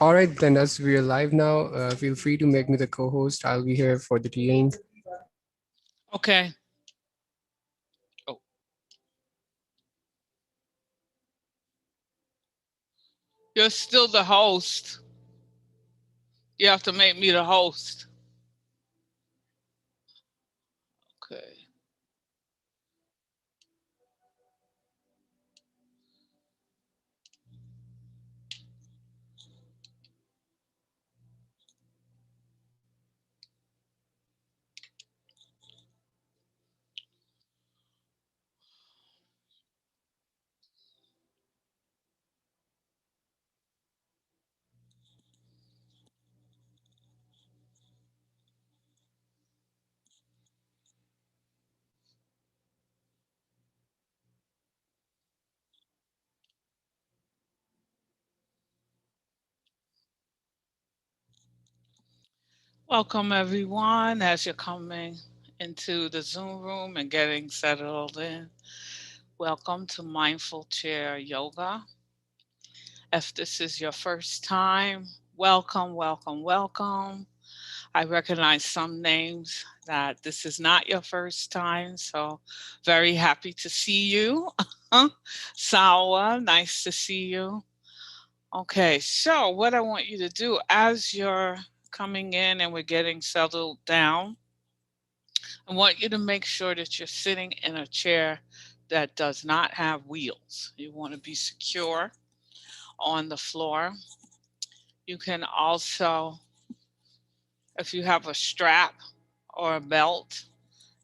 All right, then, as we are live now, feel free to make me the co-host. I'll be here for the TAing. Okay. Oh, you're still the host. You have to make me the host. Okay. Welcome, everyone, as you're coming into the Zoom room and getting settled in. Welcome to Mindful Chair Yoga. If this is your first time, welcome, welcome, welcome. I recognize some names that this is not your first time, so very happy to see you. Sawa, nice to see you. Okay, so what I want you to do as you're coming in and we're getting settled down, I want you to make sure that you're sitting in a chair that does not have wheels. You want to be secure on the floor. You can also, if you have a strap or a belt,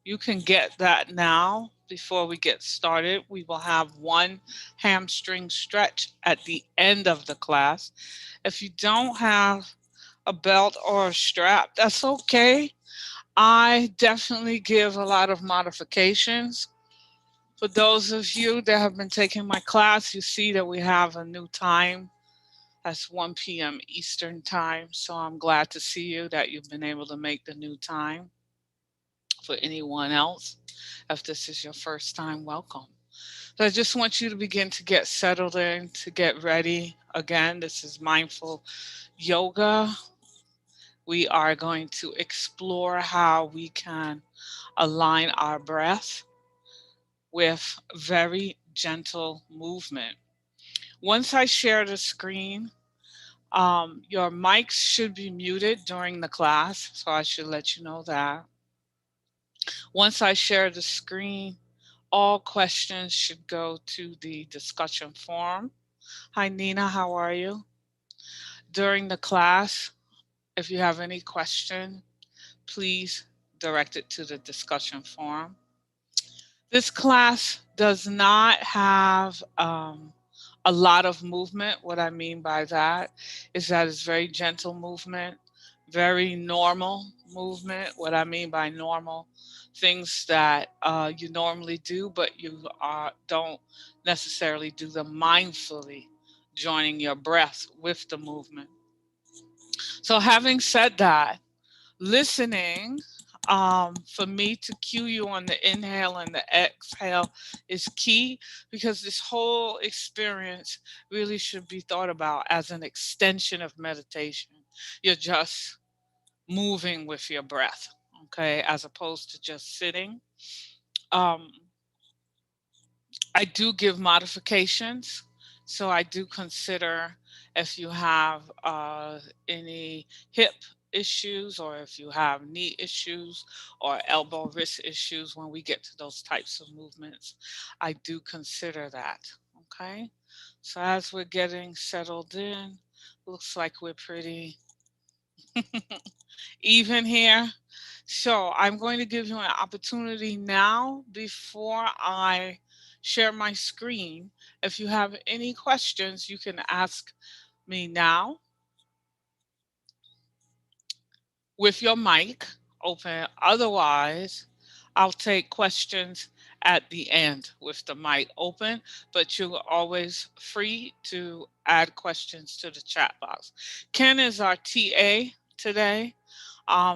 you can get that now before we get started. We will have one hamstring stretch at the end of the class. If you don't have a belt or a strap, that's okay. I definitely give a lot of modifications. For those of you that have been taking my class, you see that we have a new time. That's 1 p.m. Eastern time. So I'm glad to see you that you've been able to make the new time. For anyone else, if this is your first time, welcome. So I just want you to begin to get settled in, to get ready. Again, this is mindful yoga. We are going to explore how we can align our breath with very gentle movement. Once I share the screen, your mics should be muted during the class, so I should let you know that. Once I share the screen, all questions should go to the discussion forum. Hi, Nina, how are you? During the class, if you have any question, please direct it to the discussion forum. This class does not have a lot of movement. What I mean by that is that it's very gentle movement, very normal movement. What I mean by normal, things that you normally do, but you don't necessarily do them mindfully, joining your breath with the movement. So, having said that, listening for me to cue you on the inhale and the exhale is key because this whole experience really should be thought about as an extension of meditation. You're just moving with your breath, okay, as opposed to just sitting. Um, I do give modifications. So I do consider if you have any hip issues or if you have knee issues or elbow wrist issues when we get to those types of movements, I do consider that. Okay. So as we're getting settled in, looks like we're pretty even here. So I'm going to give you an opportunity now before I share my screen. If you have any questions, you can ask me now with your mic open. Otherwise, I'll take questions at the end with the mic open, but you're always free to add questions to the chat box. Ken is our TA today.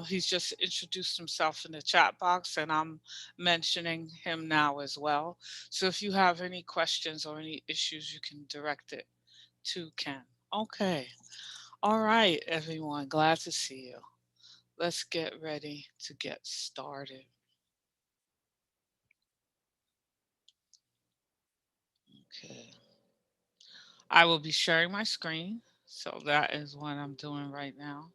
He's just introduced himself in the chat box, and I'm mentioning him now as well. So if you have any questions or any issues, you can direct it to Ken. Okay. All right, everyone, glad to see you. Let's get ready to get started. Okay. I will be sharing my screen, so that is what I'm doing right now.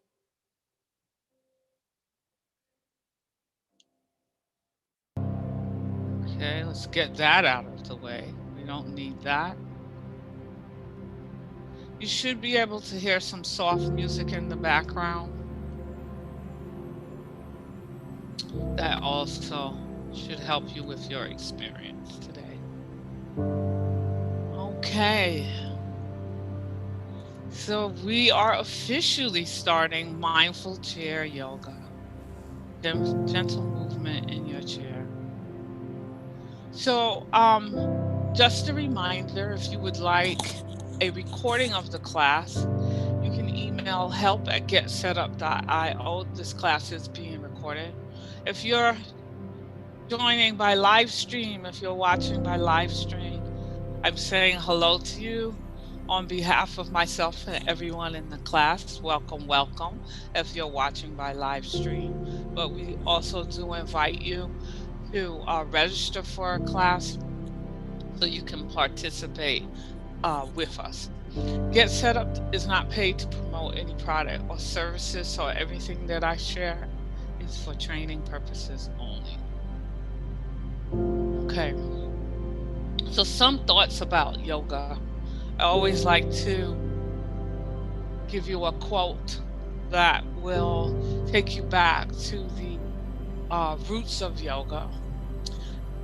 Okay, let's get that out of the way. We don't need that. You should be able to hear some soft music in the background. That also should help you with your experience today. Okay, so we are officially starting mindful chair yoga. Gentle movement in your chair. So, just a reminder, if you would like a recording of the class, you can email help@getsetup.io. This class is being recorded. If you're joining by live stream, if you're watching by live stream, I'm saying hello to you on behalf of myself and everyone in the class. Welcome, welcome, if you're watching by live stream. But we also do invite you to register for a class so you can participate with us. Get Set Up is not paid to promote any product or services, so everything that I share is for training purposes only. Okay, so some thoughts about yoga. I always like to give you a quote that will take you back to the roots of yoga.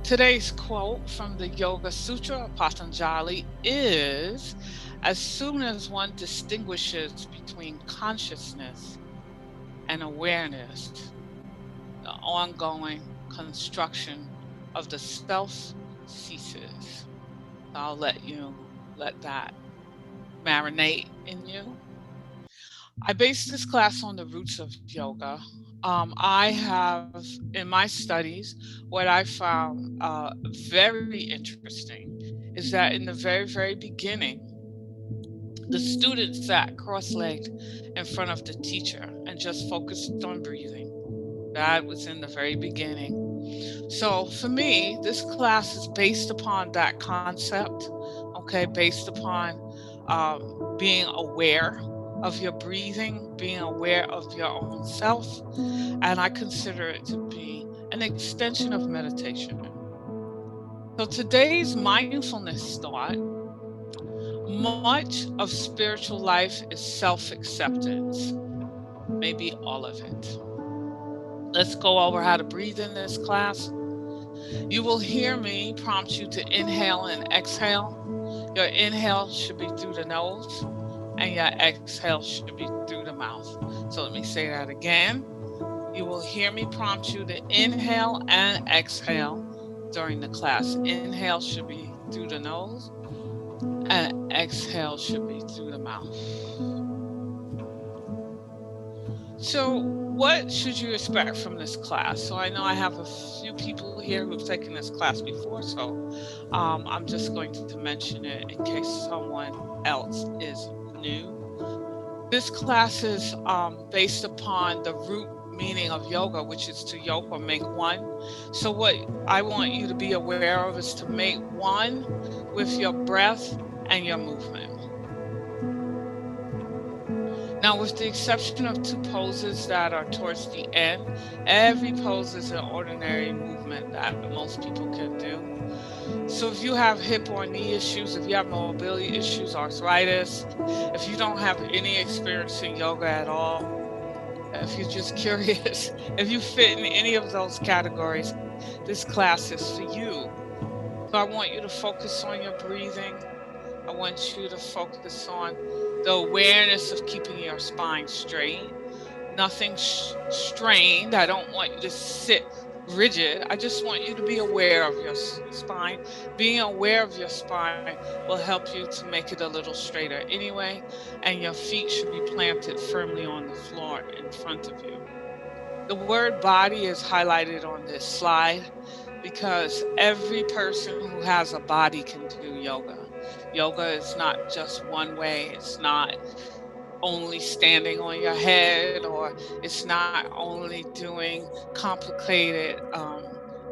Today's quote from the Yoga Sutra of Patanjali is, as soon as one distinguishes between consciousness and awareness, the ongoing construction of the self ceases. I'll let that marinate in you. I based this class on the roots of yoga. I have, in my studies, what I found very interesting is that in the very, very beginning, the students sat cross legged in front of the teacher and just focused on breathing. That was in the very beginning. So for me, this class is based upon that concept, okay, based upon being aware of your breathing, being aware of your own self. And I consider it to be an extension of meditation. So today's mindfulness thought, much of spiritual life is self acceptance, maybe all of it. Let's go over how to breathe in this class. You will hear me prompt you to inhale and exhale. Your inhale should be through the nose, and your exhale should be through the mouth. So let me say that again. You will hear me prompt you to inhale and exhale during the class. Inhale should be through the nose, and exhale should be through the mouth. So, what should you expect from this class? So, I know I have a few people here who've taken this class before, so I'm just going to mention it in case someone else is new. This class is based upon the root meaning of yoga, which is to yoke or make one. So, what I want you to be aware of is to make one with your breath and your movement. Now, with the exception of two poses that are towards the end, every pose is an ordinary movement that most people can do. So if you have hip or knee issues, if you have mobility issues, arthritis, if you don't have any experience in yoga at all, if you're just curious, if you fit in any of those categories, this class is for you. So I want you to focus on your breathing. I want you to focus on the awareness of keeping your spine straight. Nothing strained. I don't want you to sit rigid. I just want you to be aware of your spine. Being aware of your spine will help you to make it a little straighter anyway, and your feet should be planted firmly on the floor in front of you. The word body is highlighted on this slide because every person who has a body can do yoga. Yoga is not just one way. It's not only standing on your head, or it's not only doing complicated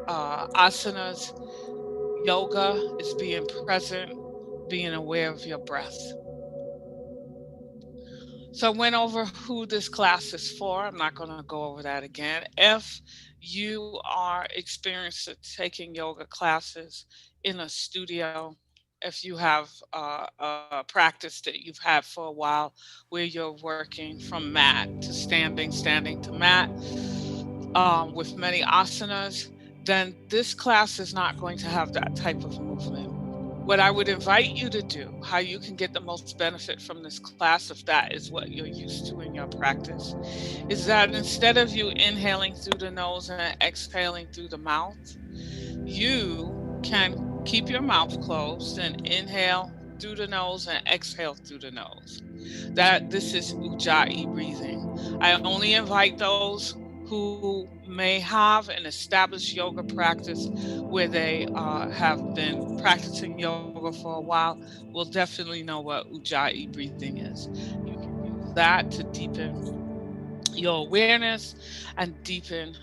asanas. Yoga is being present, being aware of your breath. So I went over who this class is for. I'm not going to go over that again. If you are experienced at taking yoga classes in a studio, if you have a practice that you've had for a while where you're working from mat to standing, standing to mat, with many asanas, then this class is not going to have that type of movement. What I would invite you to do, how you can get the most benefit from this class, if that is what you're used to in your practice, is that instead of you inhaling through the nose and exhaling through the mouth, you can keep your mouth closed and inhale through the nose and exhale through the nose. That this is Ujjayi breathing. I only invite those who may have an established yoga practice where they have been practicing yoga for a while will definitely know what Ujjayi breathing is. You can use that to deepen your awareness and deepen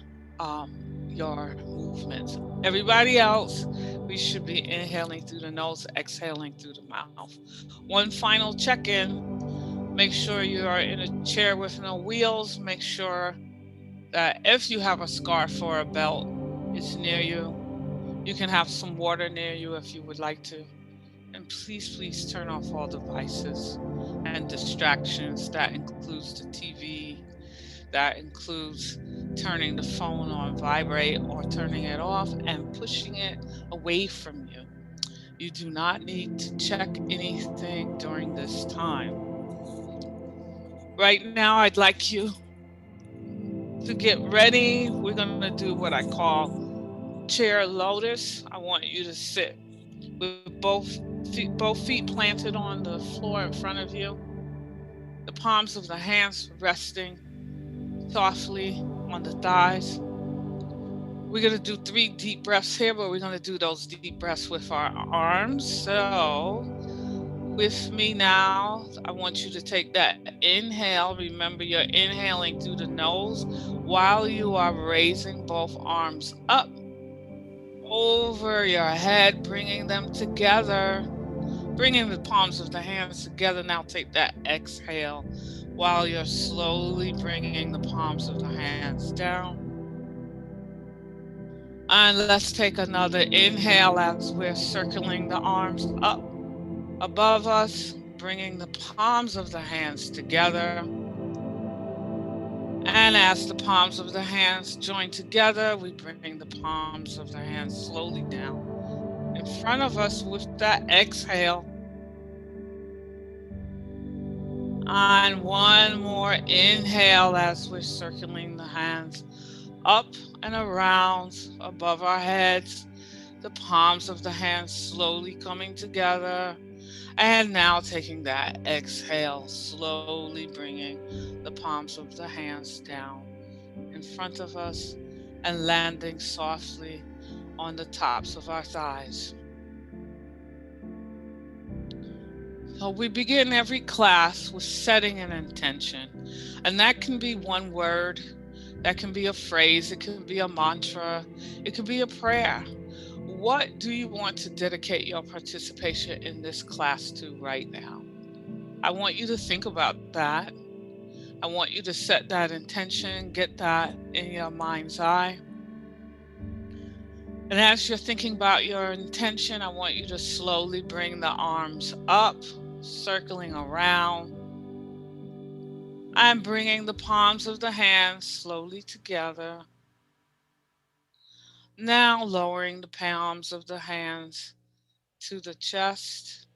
your movements. Everybody else, we should be inhaling through the nose, exhaling through the mouth. One final check in: make sure you are in a chair with no wheels. Make sure that if you have a scarf or a belt, it's near you. You can have some water near you if you would like to. And please, please turn off all devices and distractions. That includes the TV, that includes turning the phone on vibrate or turning it off and pushing it away from you. You do not need to check anything during this time. Right now, I'd like you to get ready. We're going to do what I call chair lotus. I want you to sit with both feet planted on the floor in front of you, the palms of the hands resting softly on the thighs. We're going to do 3 deep breaths here, but we're going to do those deep breaths with our arms. So, with me now, I want you to take that inhale. Remember, you're inhaling through the nose while you are raising both arms up over your head, bringing them together, bringing the palms of the hands together. Now take that exhale while you're slowly bringing the palms of the hands down. And let's take another inhale as we're circling the arms up above us, bringing the palms of the hands together. And as the palms of the hands join together, we bring the palms of the hands slowly down in front of us with that exhale. And one more inhale as we're circling the hands up and around above our heads, the palms of the hands slowly coming together. And now taking that exhale, slowly bringing the palms of the hands down in front of us and landing softly on the tops of our thighs. So we begin every class with setting an intention, and that can be one word, that can be a phrase, it can be a mantra, it can be a prayer. What do you want to dedicate your participation in this class to right now? I want you to think about that. I want you to set that intention, get that in your mind's eye. And as you're thinking about your intention, I want you to slowly bring the arms up, circling around. I'm bringing the palms of the hands slowly together. Now lowering the palms of the hands to the chest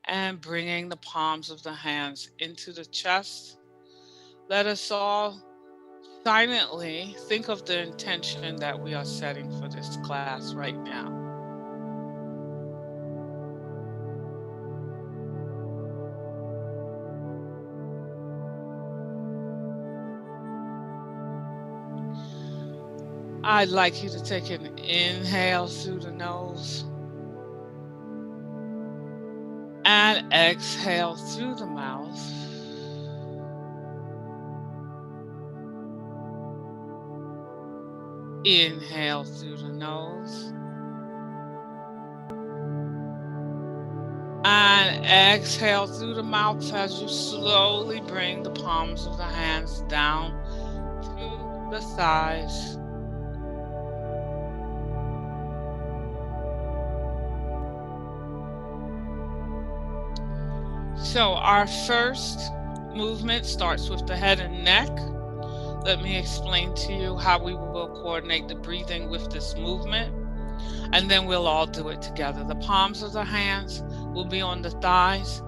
and bringing the palms of the hands into the chest. Let us all silently think of the intention that we are setting for this class right now. I'd like you to take an inhale through the nose and exhale through the mouth. Inhale through the nose. And exhale through the mouth as you slowly bring the palms of the hands down to the thighs. So our first movement starts with the head and neck. Let me explain to you how we will coordinate the breathing with this movement, and then we'll all do it together. The palms of the hands will be on the thighs.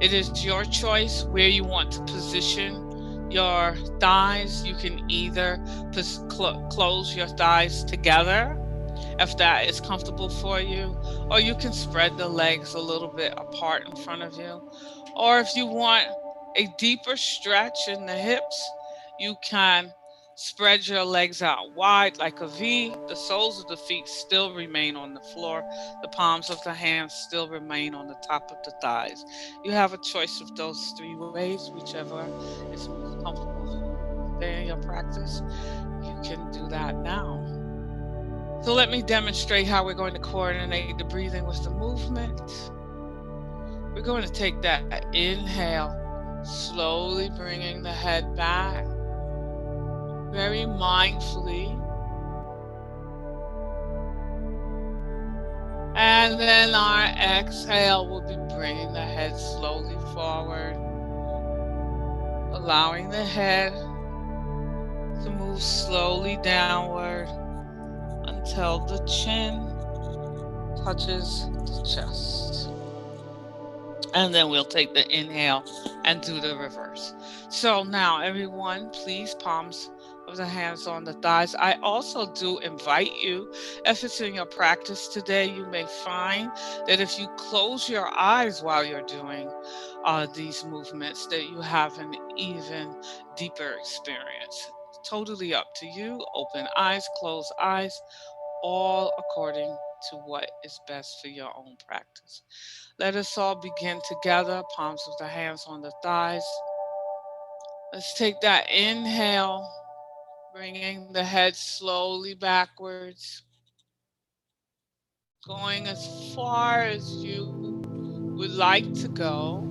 It is your choice where you want to position your thighs. You can either close your thighs together if that is comfortable for you, or you can spread the legs a little bit apart in front of you. Or if you want a deeper stretch in the hips, you can spread your legs out wide like a V. The soles of the feet still remain on the floor. The palms of the hands still remain on the top of the thighs. You have a choice of those three ways, whichever is most comfortable for you today in your practice. You can do that now. So let me demonstrate how we're going to coordinate the breathing with the movement. We're going to take that inhale, slowly bringing the head back, very mindfully. And then our exhale will be bringing the head slowly forward, allowing the head to move slowly downward until the chin touches the chest. And then we'll take the inhale and do the reverse. So now everyone, please, palms of the hands on the thighs. I also do invite you, if it's in your practice today, you may find that if you close your eyes while you're doing these movements, that you have an even deeper experience. Totally up to you. Open eyes, close eyes, all according to what is best for your own practice. Let us all begin together, palms of the hands on the thighs. Let's take that inhale, bringing the head slowly backwards, going as far as you would like to go.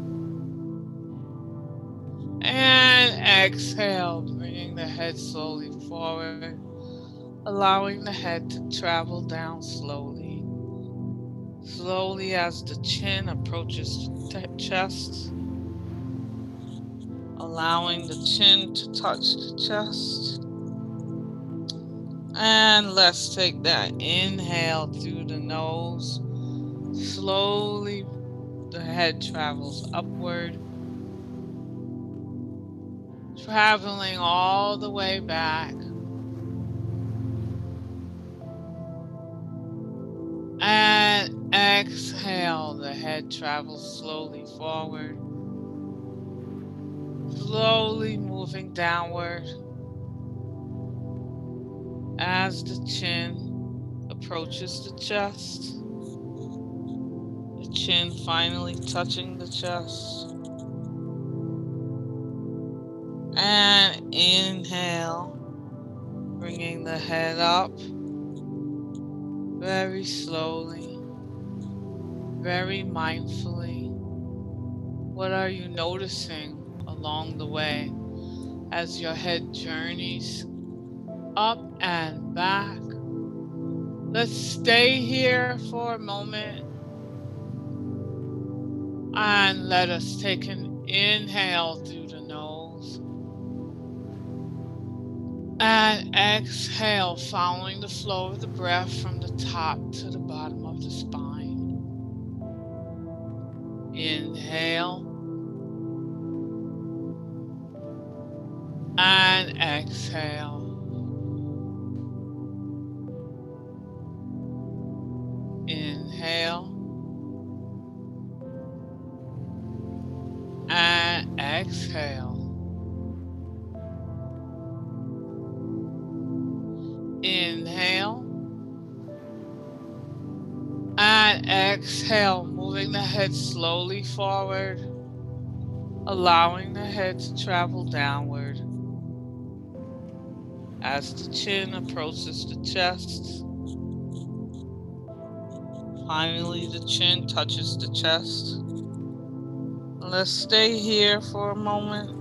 And exhale, bringing the head slowly forward, allowing the head to travel down slowly. Slowly as the chin approaches the chest, allowing the chin to touch the chest. And let's take that inhale through the nose. Slowly, the head travels upward, traveling all the way back. And exhale, the head travels slowly forward, slowly moving downward as the chin approaches the chest. The chin finally touching the chest. And inhale, bringing the head up very slowly, very mindfully. What are you noticing along the way as your head journeys up and back? Let's stay here for a moment and let us take an inhale through the nose and exhale, following the flow of the breath from the top to the bottom of the spine. Inhale and exhale. Inhale and exhale. Inhale and exhale, moving the head slowly forward, allowing the head to travel downward. as the chin approaches the chest. Finally, the chin touches the chest. Let's stay here for a moment.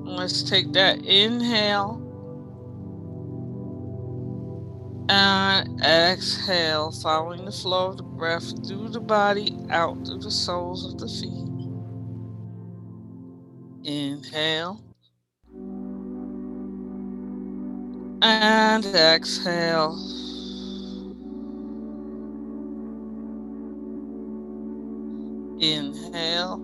Let's take that inhale and exhale, following the flow of the breath through the body, out through the soles of the feet. Inhale and exhale. Inhale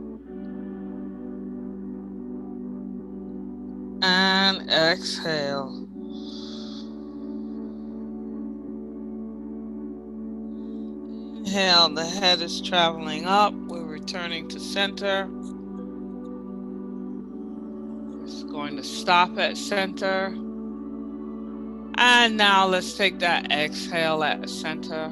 and exhale. Inhale, the head is traveling up. We're returning to center. It's going to stop at center. And now let's take that exhale at center.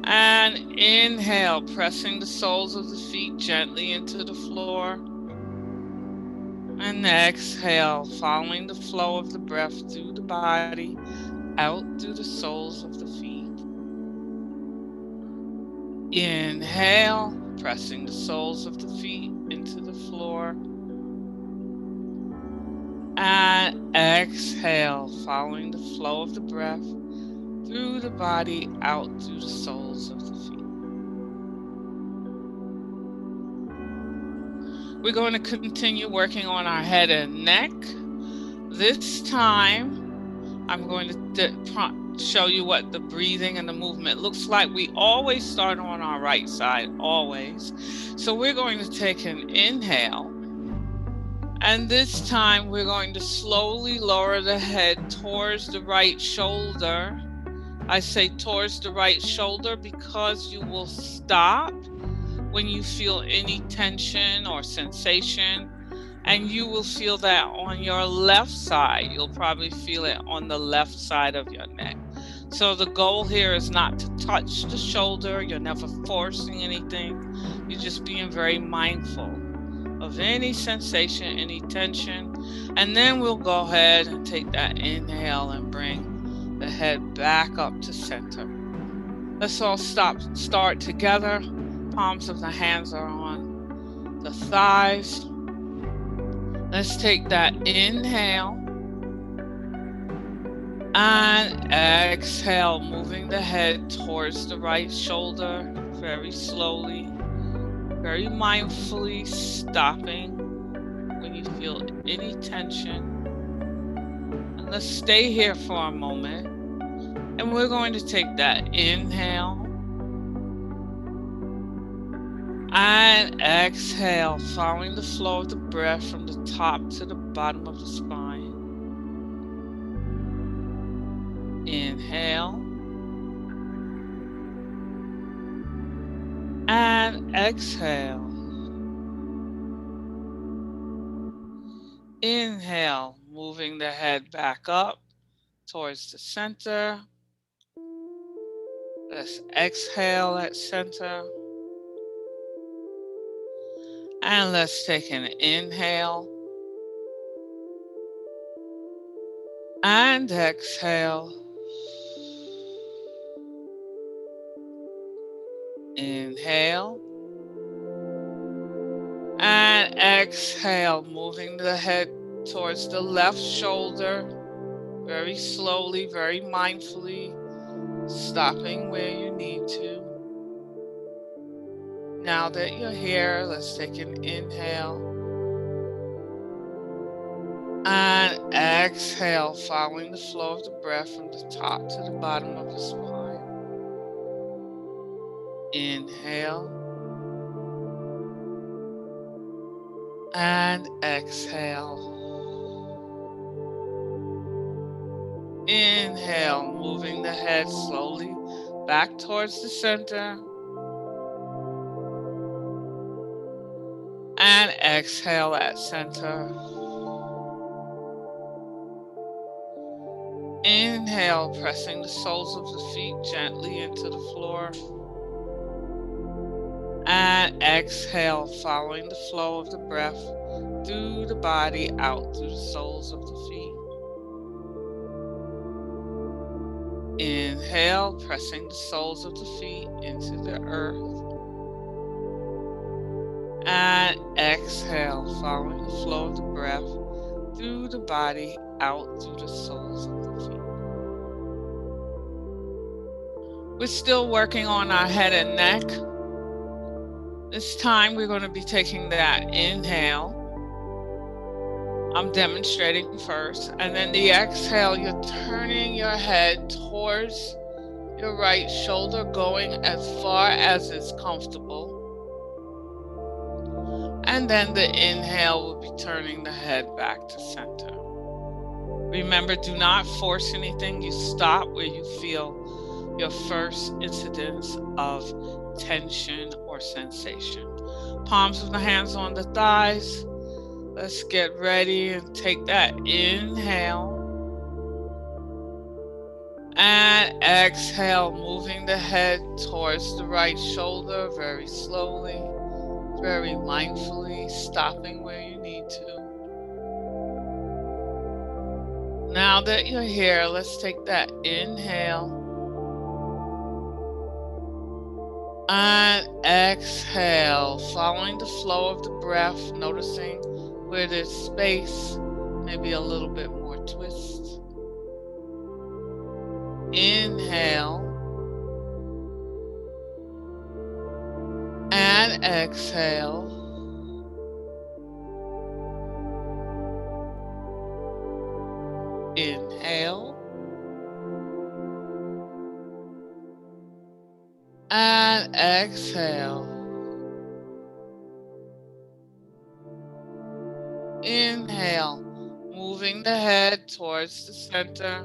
And inhale, pressing the soles of the feet gently into the floor. And exhale, following the flow of the breath through the body, out through the soles of the feet. Inhale, pressing the soles of the feet into the floor. And exhale, following the flow of the breath through the body, out through the soles of the feet. We're going to continue working on our head and neck. This time, I'm going to show you what the breathing and the movement looks like. We always start on our right side, always. So we're going to take an inhale. And this time, we're going to slowly lower the head towards the right shoulder. I say towards the right shoulder because you will stop when you feel any tension or sensation, and you will feel that on your left side. You'll probably feel it on the left side of your neck. So the goal here is not to touch the shoulder. You're never forcing anything. You're just being very mindful of any sensation, any tension. And then we'll go ahead and take that inhale and bring the head back up to center. Let's all start together. Palms of the hands are on the thighs. Let's take that inhale and exhale, moving the head towards the right shoulder very slowly, very mindfully, stopping when you feel any tension. And let's stay here for a moment. And we're going to take that inhale and exhale, following the flow of the breath from the top to the bottom of the spine. Inhale and exhale. Inhale, moving the head back up towards the center. Let's exhale at center. And let's take an inhale and exhale. Inhale and exhale, moving the head towards the left shoulder, very slowly, very mindfully, stopping where you need to. Now that you're here, let's take an inhale and exhale, following the flow of the breath from the top to the bottom of the spine. Inhale and exhale. Inhale, moving the head slowly back towards the center. And exhale at center. Inhale, pressing the soles of the feet gently into the floor. And exhale, following the flow of the breath through the body, out through the soles of the feet. Inhale, pressing the soles of the feet into the earth. And exhale, following the flow of the breath through the body, out through the soles of the feet. We're still working on our head and neck. This time we're going to be taking that inhale. I'm demonstrating first. And then the exhale, you're turning your head towards your right shoulder, going as far as is comfortable. And then the inhale will be turning the head back to center. Remember, do not force anything. You stop where you feel your first incidence of tension or sensation. Palms of the hands on the thighs. Let's get ready and take that inhale. And exhale, moving the head towards the right shoulder very slowly, very mindfully, stopping where you need to. Now that you're here, let's take that inhale. And exhale, following the flow of the breath, noticing where there's space, maybe a little bit more twist. Inhale. And exhale. Inhale. And exhale. Inhale, moving the head towards the center,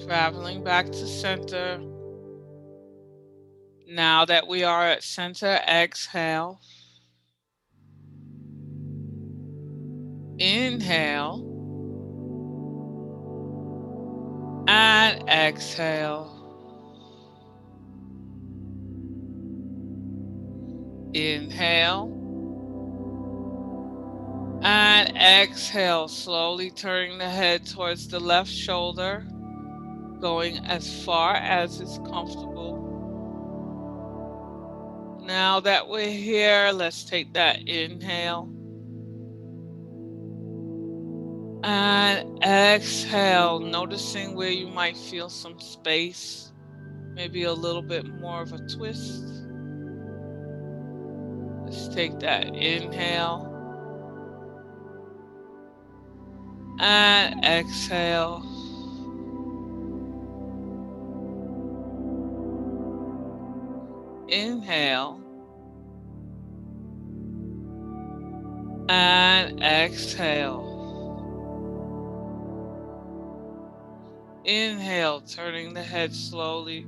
traveling back to center. Now that we are at center, exhale. Inhale. And exhale. Inhale. And exhale, slowly turning the head towards the left shoulder, going as far as is comfortable. Now that we're here, let's take that inhale. And exhale, noticing where you might feel some space, maybe a little bit more of a twist. Let's take that inhale. And exhale. Inhale. And exhale. Inhale, turning the head slowly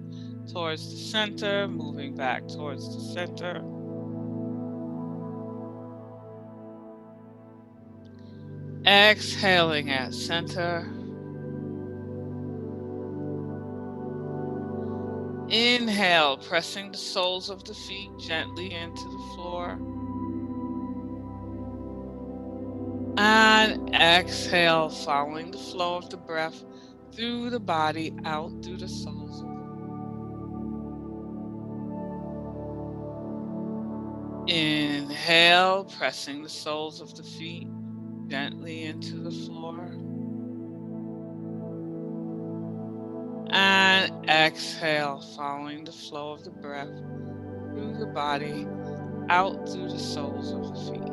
towards the center, moving back towards the center. Exhaling at center. Inhale, pressing the soles of the feet gently into the floor. And exhale, following the flow of the breath through the body, out through the soles of the feet. Inhale, pressing the soles of the feet gently into the floor. And exhale, following the flow of the breath through the body, out through the soles of the feet.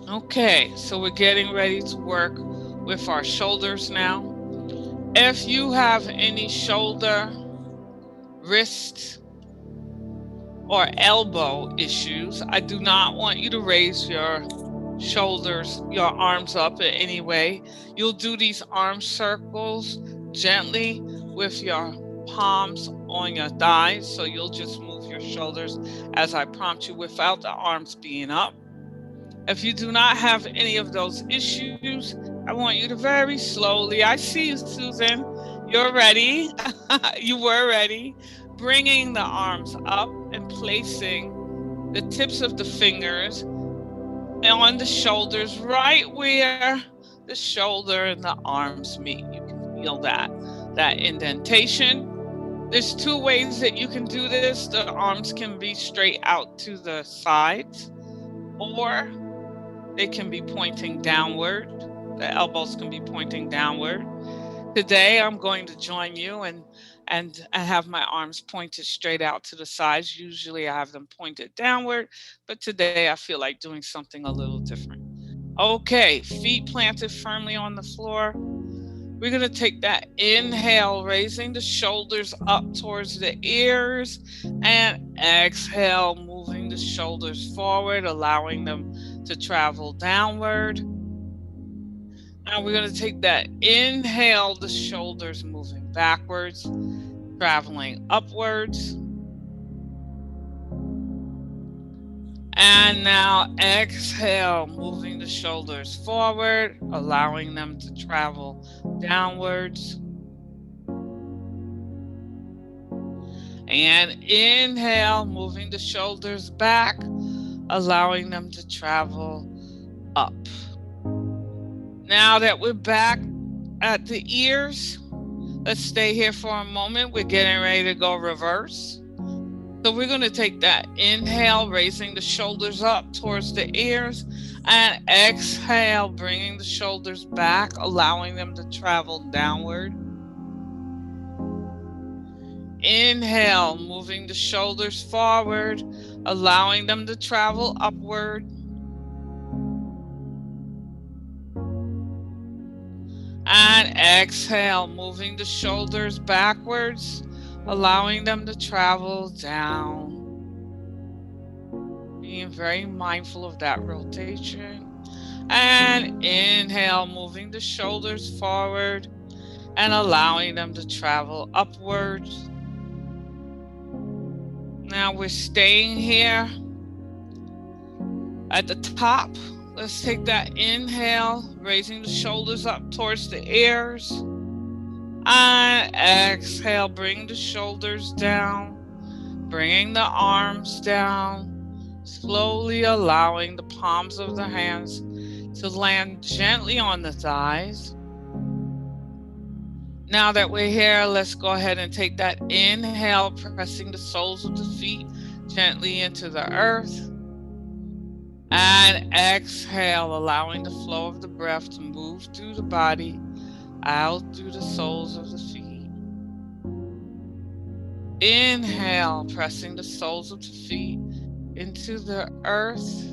Okay, so we're getting ready to work with our shoulders now. If you have any shoulder, wrist, or elbow issues, I do not want you to raise your shoulders, your arms up in any way. You'll do these arm circles gently with your palms on your thighs. So you'll just move your shoulders as I prompt you without the arms being up. If you do not have any of those issues, I want you to very slowly, I see you, Susan, you're ready. You were ready. bringing the arms up and placing the tips of the fingers on the shoulders, right where the shoulder and the arms meet. You can feel that indentation. There's two ways that you can do this. The arms can be straight out to the sides, or they can be pointing downward. The elbows can be pointing downward. Today, I'm going to join you and have my arms pointed straight out to the sides. Usually I have them pointed downward, but today I feel like doing something a little different. Okay, feet planted firmly on the floor. We're going to take that inhale, raising the shoulders up towards the ears, and exhale, moving the shoulders forward, allowing them to travel downward. Now we're going to take that inhale, the shoulders moving backwards, traveling upwards. And now exhale, moving the shoulders forward, allowing them to travel downwards. And inhale, moving the shoulders back, allowing them to travel up. Now that we're back at the ears, let's stay here for a moment. We're getting ready to go reverse. So we're going to take that inhale, raising the shoulders up towards the ears, and exhale, bringing the shoulders back, allowing them to travel downward. Inhale, moving the shoulders forward, allowing them to travel upward. And exhale, moving the shoulders backwards, allowing them to travel down. Being very mindful of that rotation. And inhale, moving the shoulders forward and allowing them to travel upwards. Now we're staying here at the top. Let's take that inhale, raising the shoulders up towards the ears. And exhale, bring the shoulders down, bringing the arms down, slowly allowing the palms of the hands to land gently on the thighs. Now that we're here, let's go ahead and take that inhale, pressing the soles of the feet gently into the earth. And exhale, allowing the flow of the breath to move through the body, out through the soles of the feet. Inhale, pressing the soles of the feet into the earth.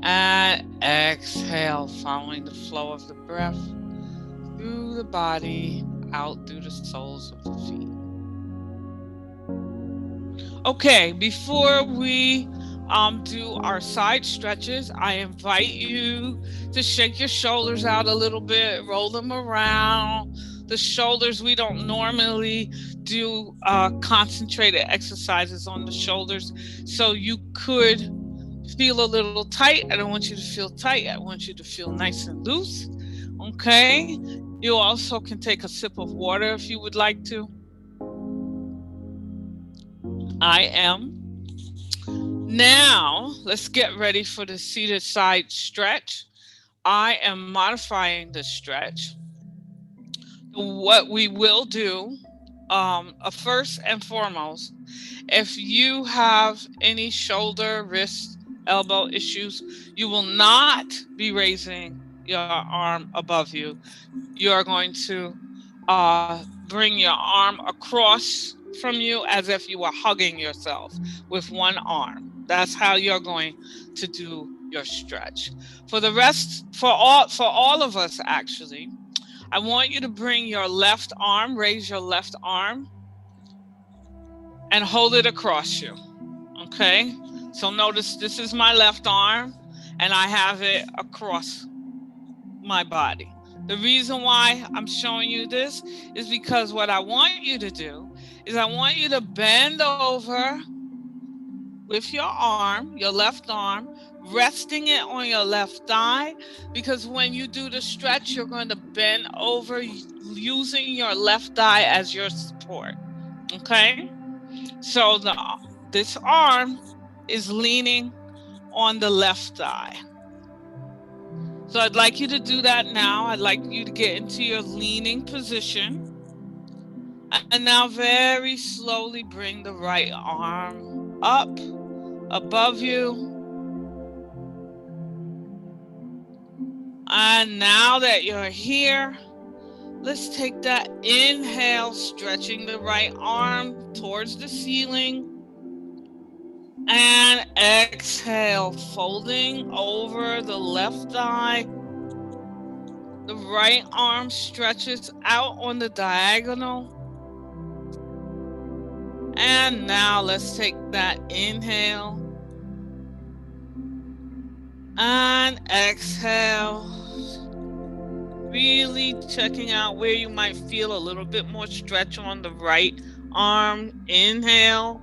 And exhale, following the flow of the breath through the body, out through the soles of the feet. Okay, before we do our side stretches, I invite you to shake your shoulders out a little bit, roll them around. The shoulders, we don't normally do concentrated exercises on the shoulders, so you could feel a little tight. I don't want you to feel tight. I want you to feel nice and loose. Okay? You also can take a sip of water if you would like to. I am. Now, let's get ready for the seated side stretch. I am modifying the stretch. What we will do, first and foremost, if you have any shoulder, wrist, elbow issues, you will not be raising your arm above you. You are going to bring your arm across from you as if you were hugging yourself with one arm. That's how you're going to do your stretch. For the rest, for all of us actually, I want you to bring your left arm, raise your left arm, and hold it across you. Okay? So notice this is my left arm, and I have it across my body. The reason why I'm showing you this is because what I want you to do is I want you to bend over with your arm, your left arm, resting it on your left thigh, because when you do the stretch, you're going to bend over using your left thigh as your support. Okay? So this arm is leaning on the left thigh. So I'd like you to do that now. I'd like you to get into your leaning position. And now very slowly bring the right arm up above you. And now that you're here, let's take that inhale, stretching the right arm towards the ceiling. And exhale, folding over the left thigh. The right arm stretches out on the diagonal. And now let's take that inhale. And exhale. Really checking out where you might feel a little bit more stretch on the right arm. Inhale.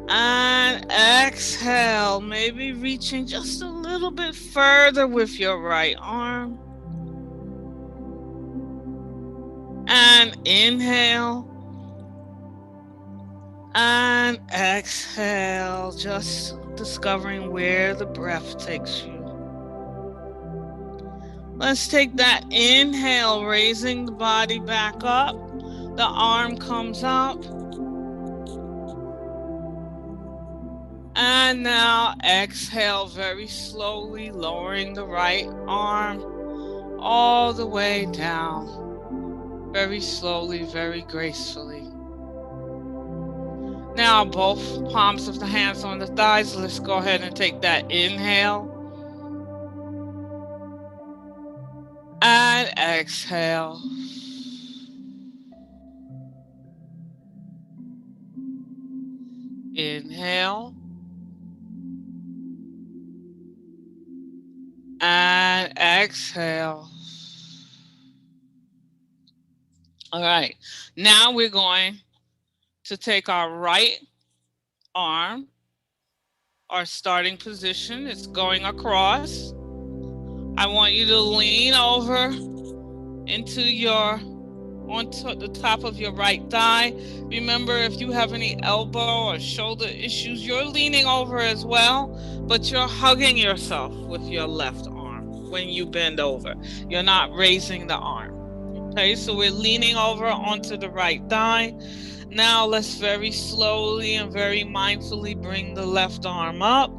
And exhale, maybe reaching just a little bit further with your right arm. And inhale. And exhale, just discovering where the breath takes you. Let's take that inhale, raising the body back up. The arm comes up. And now exhale very slowly, lowering the right arm all the way down. Very slowly, very gracefully. Now both palms of the hands on the thighs. Let's go ahead and take that inhale. And exhale. Inhale. And exhale. All right. Now we're going to take our right arm, our starting position. It's going across. I want you to lean over onto the top of your right thigh. Remember, if you have any elbow or shoulder issues, you're leaning over as well, but you're hugging yourself with your left arm when you bend over. You're not raising the arm. Okay, so we're leaning over onto the right thigh. Now let's very slowly and very mindfully bring the left arm up,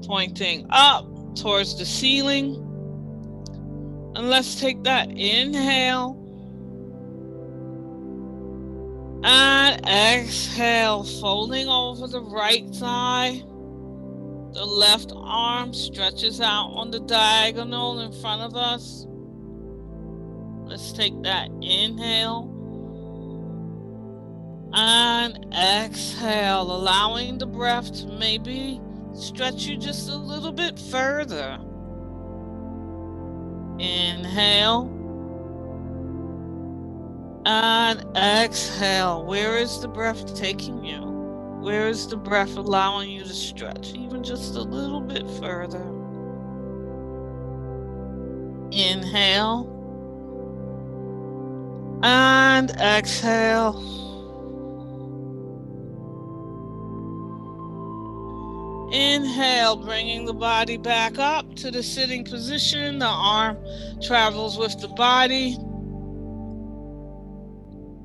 pointing up towards the ceiling. And let's take that inhale. And exhale, folding over the right thigh. The left arm stretches out on the diagonal in front of us. Let's take that inhale. And exhale, allowing the breath to maybe stretch you just a little bit further. Inhale. And exhale. Where is the breath taking you? Where is the breath allowing you to stretch even just a little bit further? Inhale. And exhale. Inhale, bringing the body back up to the sitting position. The arm travels with the body.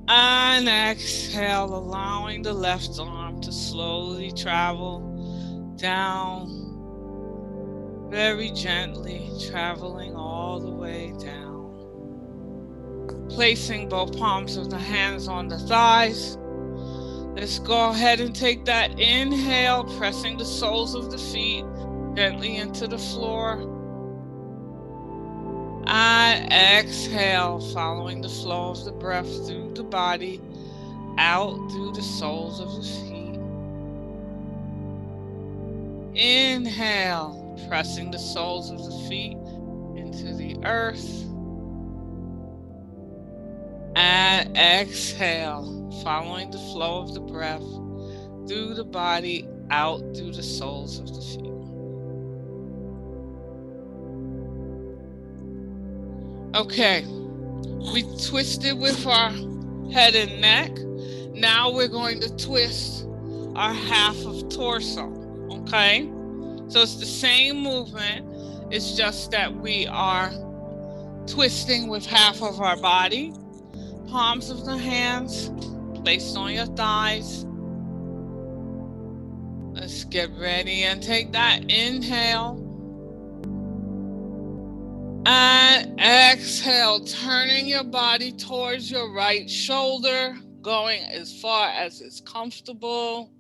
And exhale, allowing the left arm to slowly travel down, very gently, traveling all the way down. Placing both palms of the hands on the thighs. Let's go ahead and take that inhale, pressing the soles of the feet gently into the floor. And exhale, following the flow of the breath through the body, out through the soles of the feet. Inhale, pressing the soles of the feet into the earth. And exhale, following the flow of the breath through the body, out through the soles of the feet. Okay, we twisted with our head and neck. Now we're going to twist our half of torso, okay? So it's the same movement, it's just that we are twisting with half of our body. Palms of the hands placed on your thighs. Let's get ready and take that inhale. And exhale, turning your body towards your right shoulder, going as far as it's comfortable.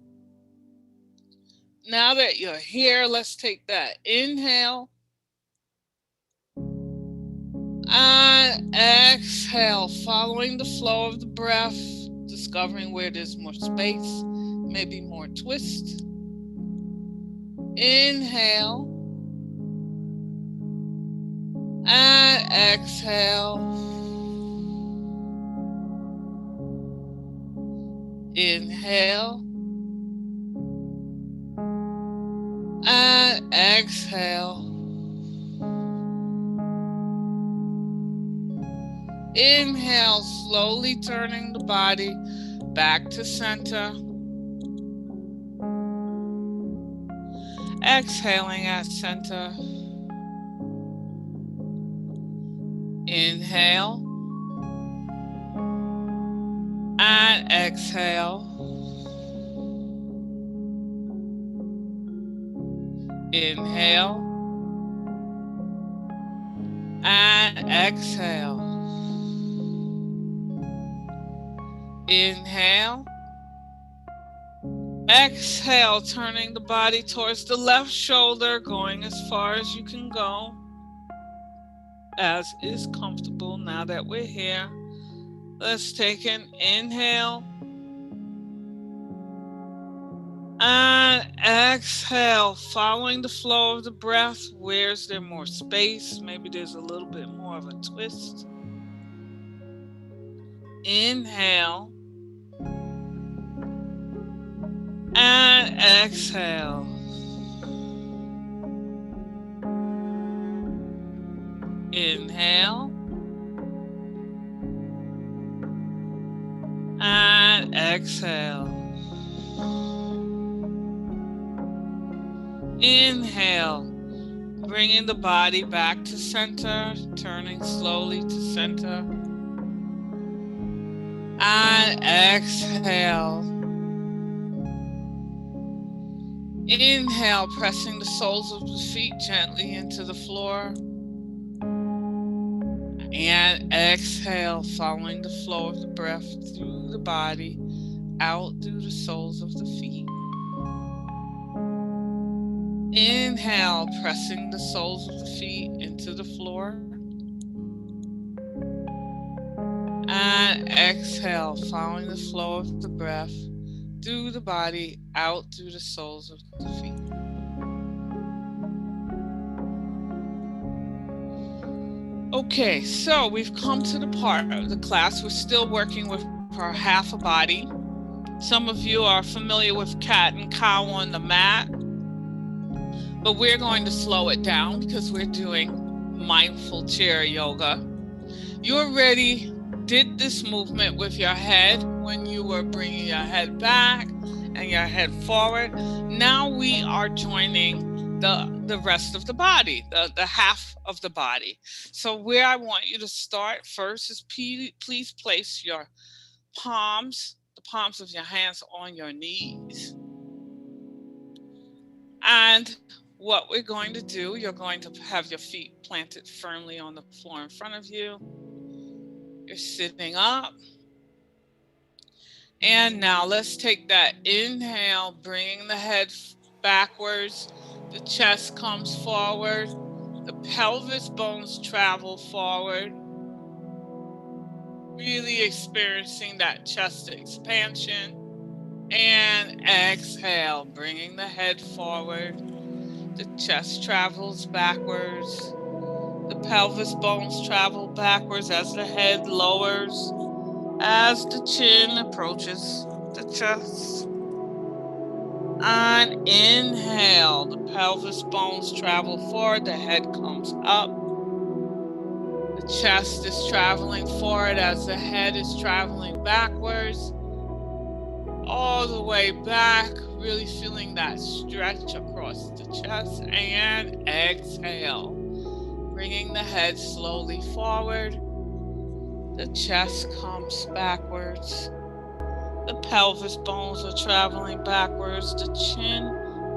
Now that you're here, let's take that inhale. And exhale, following the flow of the breath, discovering where there's more space, maybe more twist. Inhale. And exhale. Inhale. And exhale. Inhale, slowly turning the body back to center. Exhaling at center. Inhale. And exhale. Inhale. And exhale. Inhale. Exhale, turning the body towards the left shoulder, going as far as you can go, as is comfortable. Now that we're here, let's take an inhale. And exhale, following the flow of the breath. Where's there more space? Maybe there's a little bit more of a twist. Inhale. And exhale. Inhale. And exhale. Inhale, bringing the body back to center, turning slowly to center. And exhale. Inhale, pressing the soles of the feet gently into the floor. And exhale, following the flow of the breath through the body, out through the soles of the feet. Inhale, pressing the soles of the feet into the floor. And exhale, following the flow of the breath through the body, out through the soles of the feet. Okay, so we've come to the part of the class. We're still working with our half a body. Some of you are familiar with cat and cow on the mat, but we're going to slow it down because we're doing mindful chair yoga. You already did this movement with your head when you were bringing your head back and your head forward. Now we are joining the rest of the body, the half of the body. So where I want you to start first is please place your palms, the palms of your hands on your knees. And what we're going to do, you're going to have your feet planted firmly on the floor in front of you. You're sitting up. And now let's take that inhale, bringing the head backwards. The chest comes forward. The pelvis bones travel forward. Really experiencing that chest expansion. And exhale, bringing the head forward. The chest travels backwards. The pelvis bones travel backwards as the head lowers, as the chin approaches the chest. On inhale, the pelvis bones travel forward, the head comes up. The chest is traveling forward as the head is traveling backwards. All the way back, really feeling that stretch across the chest. And exhale, bringing the head slowly forward. The chest comes backwards. The pelvis bones are traveling backwards. The chin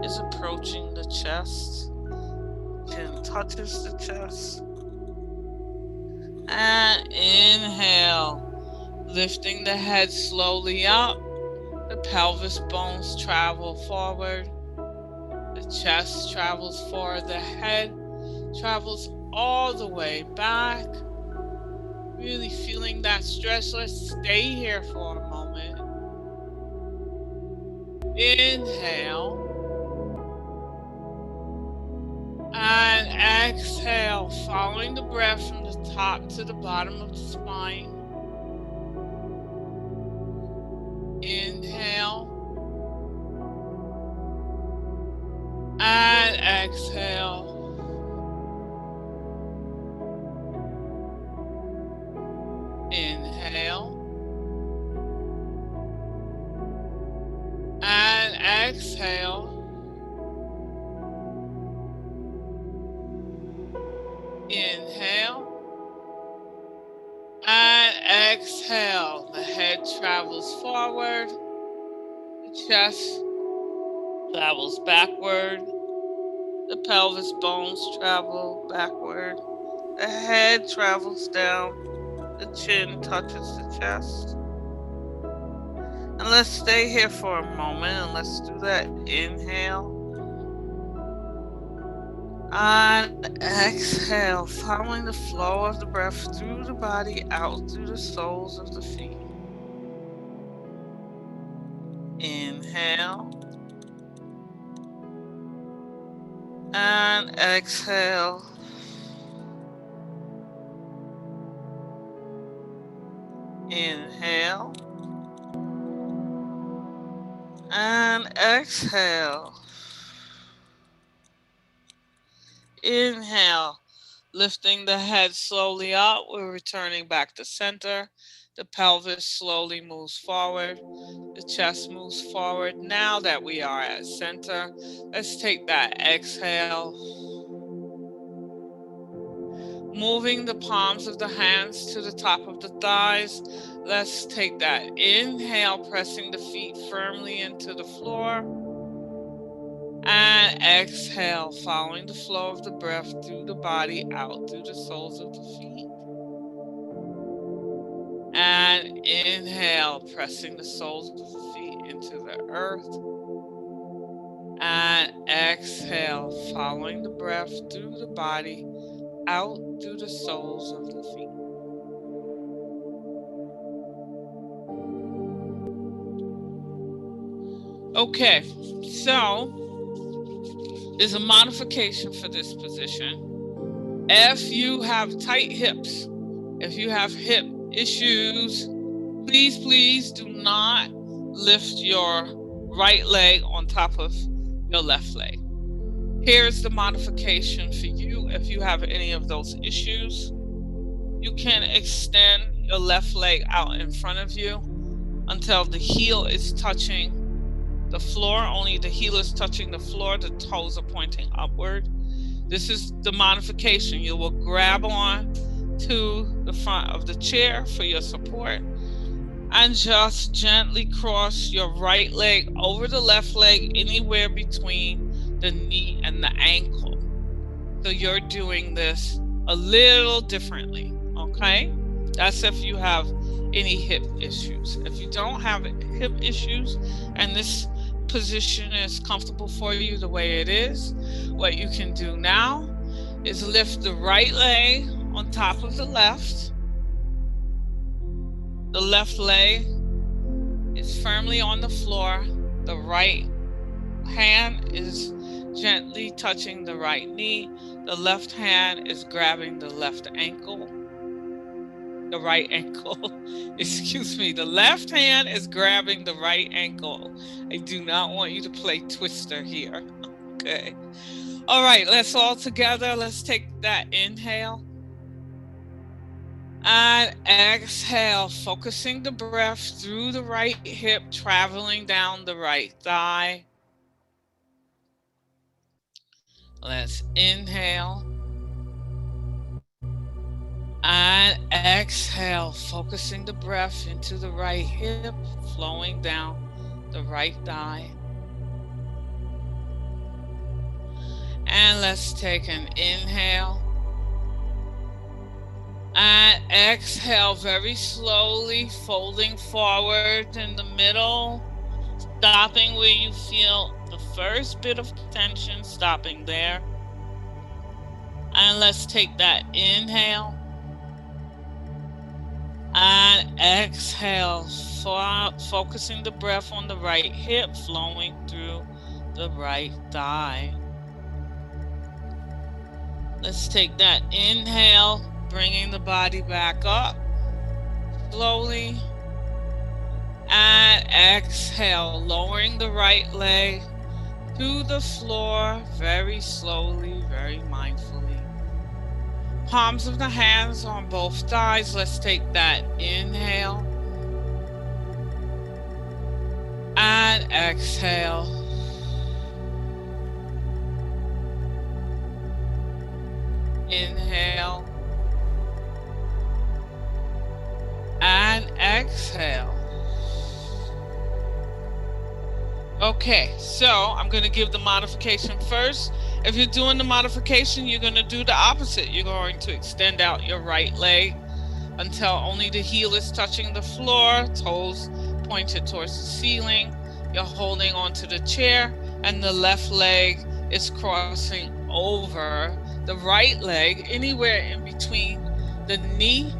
is approaching the chest. Chin touches the chest. And inhale, lifting the head slowly up. The pelvis bones travel forward. The chest travels forward. The head travels all the way back. Really feeling that stretch. Let's stay here for a moment. Inhale. And exhale, following the breath from the top to the bottom of the spine. Inhale. And exhale. Inhale. And exhale. Inhale. And exhale. The head travels forward. The chest travels backward. The pelvis bones travel backward. The head travels down. The chin touches the chest. And let's stay here for a moment and let's do that. Inhale. And exhale, following the flow of the breath through the body, out through the soles of the feet. Inhale. And exhale. Inhale. And exhale. Inhale, lifting the head slowly up. We're returning back to center. The pelvis slowly moves forward. The chest moves forward. Now that we are at center, let's take that exhale. Moving the palms of the hands to the top of the thighs. Let's take that inhale, pressing the feet firmly into the floor. And exhale, following the flow of the breath through the body, out through the soles of the feet. And inhale, pressing the soles of the feet into the earth. And exhale, following the breath through the body, out through the soles of the feet. Okay, so there's a modification for this position. If you have tight hips, if you have hip issues, please do not lift your right leg on top of your left leg. Here's the modification for you. If you have any of those issues, you can extend your left leg out in front of you until the heel is touching the floor. Only the heel is touching the floor. The toes are pointing upward. This is the modification. You will grab on to the front of the chair for your support and just gently cross your right leg over the left leg, anywhere between the knee and the ankle. So you're doing this a little differently, okay? That's if you have any hip issues. If you don't have hip issues and this position is comfortable for you the way it is, what you can do now is lift the right leg on top of the left. The left leg is firmly on the floor. The right hand is gently touching the right knee. The left hand is grabbing the left ankle. the right ankle. Excuse me. The left hand is grabbing the right ankle. I do not want you to play twister here. Okay. All right. Let's all together. Let's take that inhale. And exhale, focusing the breath through the right hip, traveling down the right thigh. Let's inhale. And exhale, focusing the breath into the right hip, flowing down the right thigh. And let's take an inhale. And exhale very slowly, folding forward in the middle, stopping where you feel the first bit of tension, stopping there. And let's take that inhale. And exhale, focusing the breath on the right hip, flowing through the right thigh. Let's take that inhale, bringing the body back up slowly. And exhale, lowering the right leg to the floor very slowly, very mindfully. Palms of the hands on both thighs. Let's take that inhale. And exhale. Inhale. And exhale. Okay, so I'm going to give the modification first. If you're doing the modification, you're going to do the opposite. You're going to extend out your right leg until only the heel is touching the floor, toes pointed towards the ceiling. You're holding onto the chair, and the left leg is crossing over the right leg, anywhere in between the knee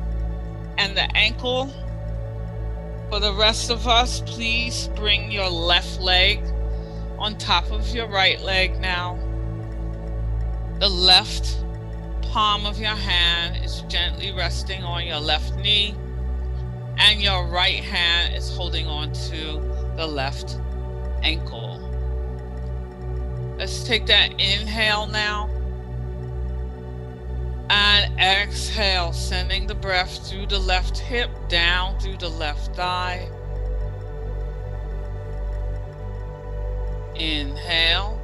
and the ankle. For the rest of us, please bring your left leg on top of your right leg now. The left palm of your hand is gently resting on your left knee, and your right hand is holding on to the left ankle. Let's take that inhale now. And exhale, sending the breath through the left hip, down through the left thigh. Inhale.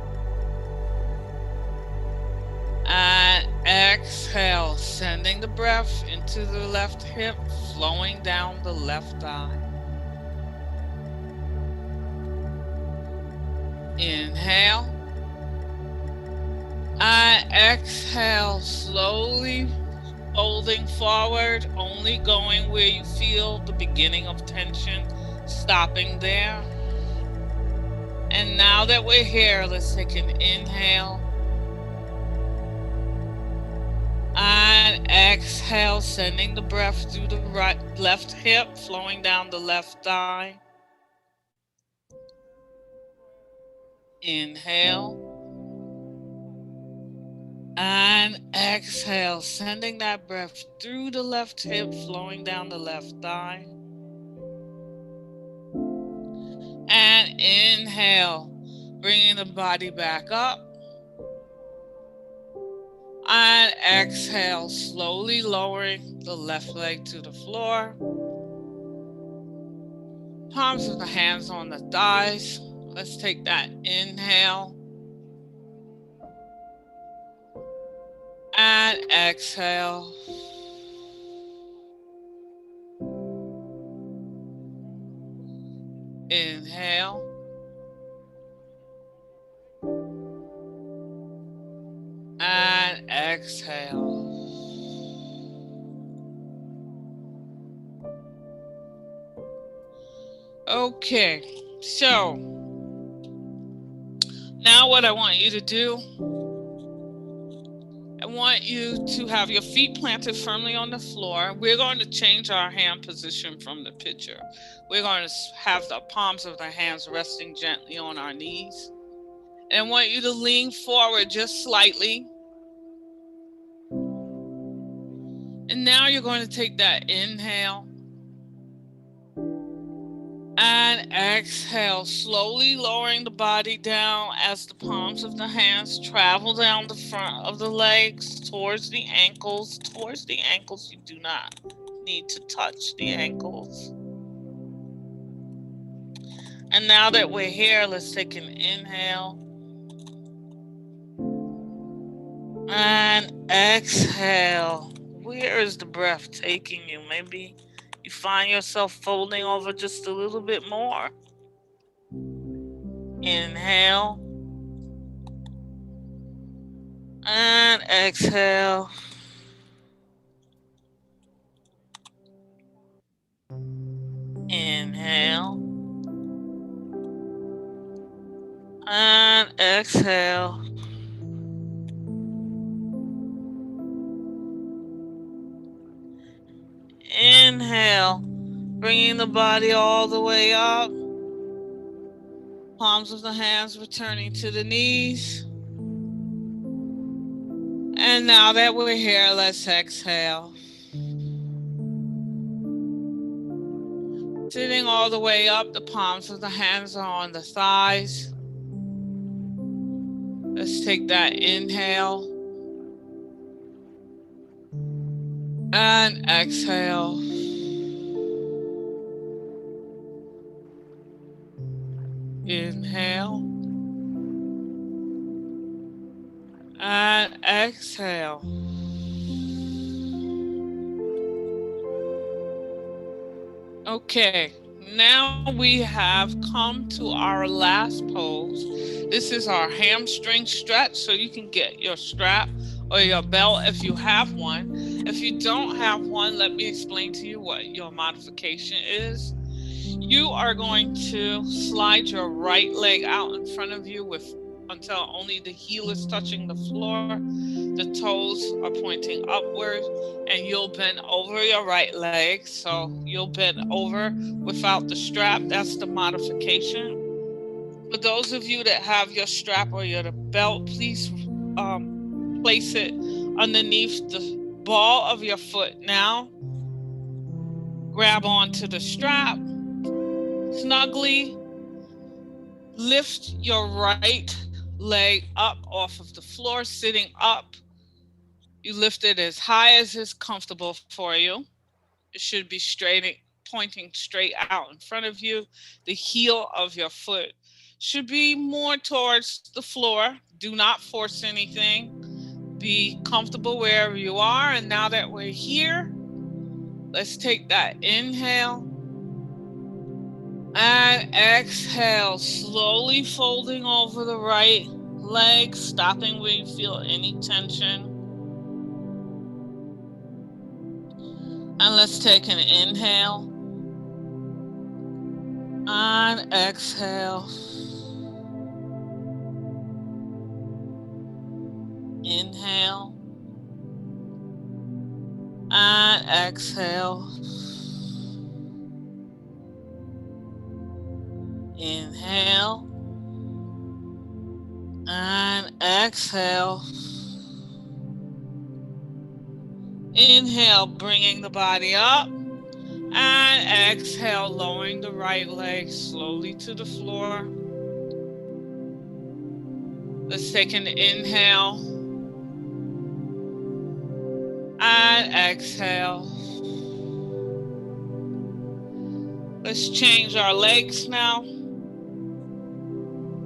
And exhale, sending the breath into the left hip, flowing down the left thigh. Inhale. And exhale, slowly folding forward, only going where you feel the beginning of tension, stopping there. And now that we're here, let's take an inhale. And exhale, sending the breath through the left hip, flowing down the left thigh. Inhale. And exhale, sending that breath through the left hip, flowing down the left thigh. And inhale, bringing the body back up. And exhale, slowly lowering the left leg to the floor. Palms of the hands on the thighs. Let's take that inhale. And exhale. Inhale. And exhale. Okay, so now what I want you to do, I want you to have your feet planted firmly on the floor. We're going to change our hand position from the picture. We're going to have the palms of the hands resting gently on our knees. And I want you to lean forward just slightly. And And now you're going to take that inhale and exhale, slowly lowering the body down as the palms of the hands travel down the front of the legs towards the ankles. Towards the ankles, you do not need to touch the ankles. And now that we're here, let's take an inhale and exhale. Where is the breath taking you? Maybe you find yourself folding over just a little bit more. Inhale and exhale. Inhale and exhale. Inhale, bringing the body all the way up. Palms of the hands returning to the knees. And now that we're here, let's exhale. Sitting all the way up, the palms of the hands are on the thighs. Let's take that inhale and exhale. Inhale and exhale. Okay, now we have come to our last pose. This is our hamstring stretch, so you can get your strap or your belt if you have one. If you don't have one, let me explain to you what your modification is. You are going to slide your right leg out in front of you until only the heel is touching the floor. The toes are pointing upward, and you'll bend over your right leg. So you'll bend over without the strap. That's the modification. For those of you that have your strap or your belt, please place it underneath the ball of your foot now. Grab onto the strap snugly. Lift your right leg up off of the floor, sitting up. You lift it as high as is comfortable for you. It should be pointing straight out in front of you. The heel of your foot should be more towards the floor. Do not force anything. Be comfortable wherever you are. And now that we're here, let's take that inhale and exhale, slowly folding over the right leg, stopping where you feel any tension. And let's take an inhale and exhale. Inhale and exhale. Inhale and exhale. Inhale, bringing the body up, and exhale, lowering the right leg slowly to the floor. Let's take an inhale and exhale. Let's change our legs now.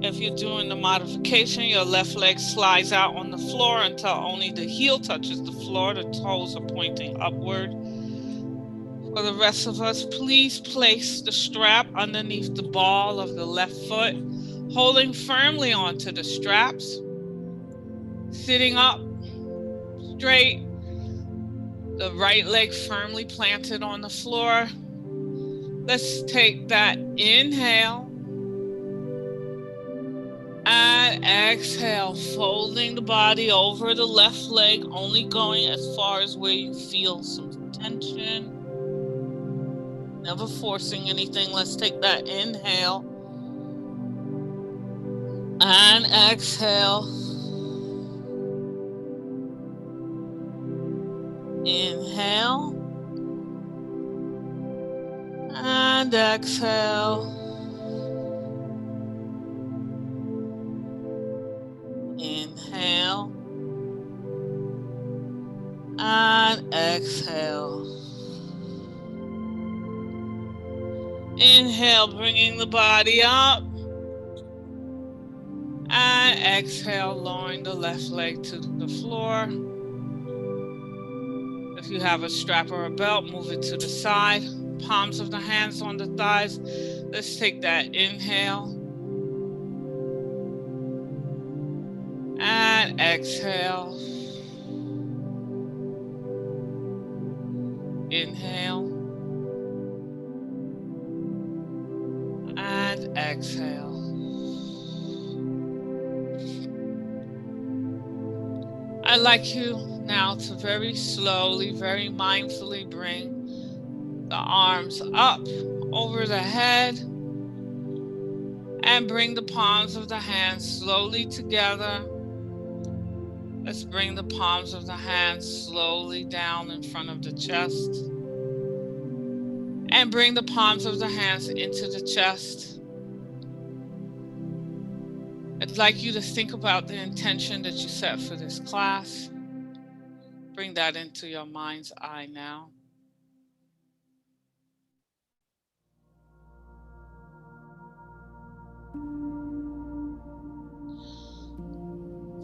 If you're doing the modification, your left leg slides out on the floor until only the heel touches the floor. The toes are pointing upward. For the rest of us, please place the strap underneath the ball of the left foot, holding firmly onto the straps. Sitting up straight, the right leg firmly planted on the floor. Let's take that inhale and exhale, folding the body over the left leg, only going as far as where you feel some tension. Never forcing anything. Let's take that inhale and exhale. Inhale and exhale. Inhale and exhale. Inhale, bringing the body up. And exhale, lowering the left leg to the floor. If you have a strap or a belt, move it to the side. Palms of the hands on the thighs. Let's take that inhale. And exhale. Inhale. And exhale. I'd like you now to very slowly, very mindfully bring the arms up over the head and bring the palms of the hands slowly together. Let's bring the palms of the hands slowly down in front of the chest and bring the palms of the hands into the chest. I'd like you to think about the intention that you set for this class. Bring that into your mind's eye now.